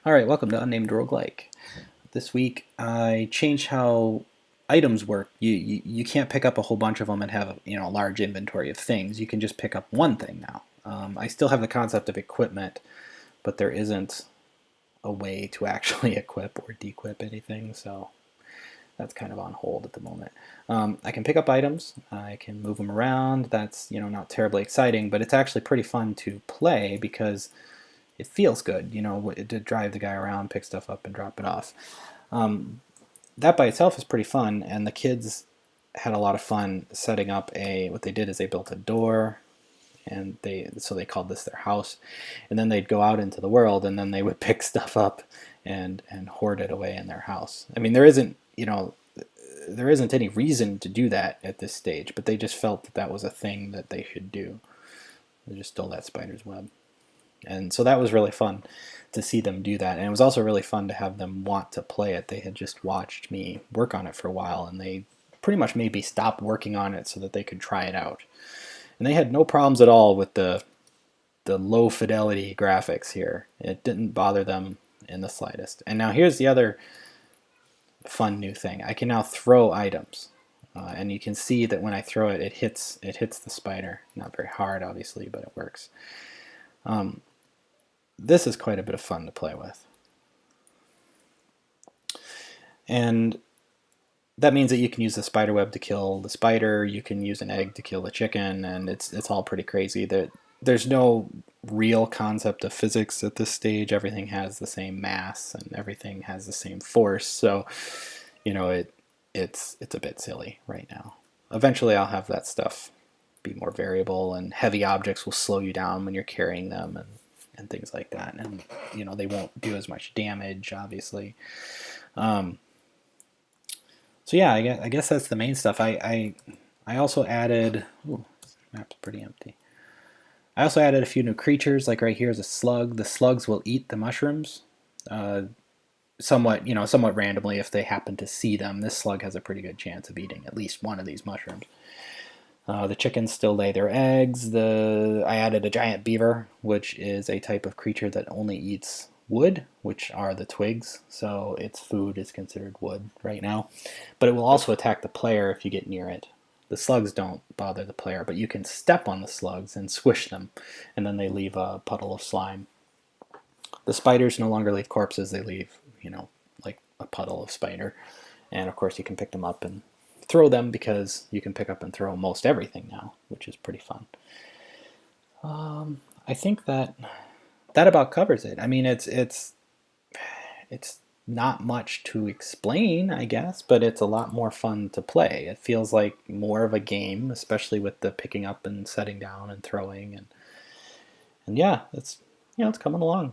Alright, welcome to Unnamed Roguelike. This week I changed how items work. You can't pick up a whole bunch of them and have a large inventory of things. You can just pick up one thing now. I still have the concept of equipment, but there isn't a way to actually equip or dequip anything, so that's kind of on hold at the moment. I can pick up items, I can move them around. That's not terribly exciting, but it's actually pretty fun to play because it feels good, to drive the guy around, pick stuff up, and drop it off. That by itself is pretty fun, and the kids had a lot of fun setting up what they did is they built a door, and so they called this their house, and then they'd go out into the world, and then they would pick stuff up and hoard it away in their house. I mean, there isn't any reason to do that at this stage, but they just felt that was a thing that they should do. They just stole that spider's web. And so that was really fun to see them do that. And it was also really fun to have them want to play it. They had just watched me work on it for a while, and they pretty much made me stop working on it so that they could try it out. And they had no problems at all with the low fidelity graphics here. It didn't bother them in the slightest. And now here's the other fun new thing. I can now throw items. And you can see that when I throw it, it hits the spider. Not very hard, obviously, but it works. This is quite a bit of fun to play with. And that means that you can use the spider web to kill the spider, you can use an egg to kill the chicken, and it's all pretty crazy. There's no real concept of physics at this stage. Everything has the same mass and everything has the same force, so it's a bit silly right now. Eventually I'll have that stuff be more variable, and heavy objects will slow you down when you're carrying them and things like that, and they won't do as much damage, obviously. So yeah, I guess that's the main stuff. I also added, ooh, this map's pretty empty. I also added a few new creatures, like right here is a slug. The slugs will eat the mushrooms, somewhat randomly if they happen to see them. This slug has a pretty good chance of eating at least one of these mushrooms. The chickens still lay their eggs. I added a giant beaver, which is a type of creature that only eats wood, which are the twigs, so its food is considered wood right now. But it will also attack the player if you get near it. The slugs don't bother the player, but you can step on the slugs and squish them, and then they leave a puddle of slime. The spiders no longer leave corpses, they leave, like a puddle of spider. And of course you can pick them up and throw them, because you can pick up and throw most everything now, which is pretty fun. I think that about covers it. I mean, it's not much to explain, I guess, but it's a lot more fun to play. It feels like more of a game, especially with the picking up and setting down and throwing, and yeah, it's coming along.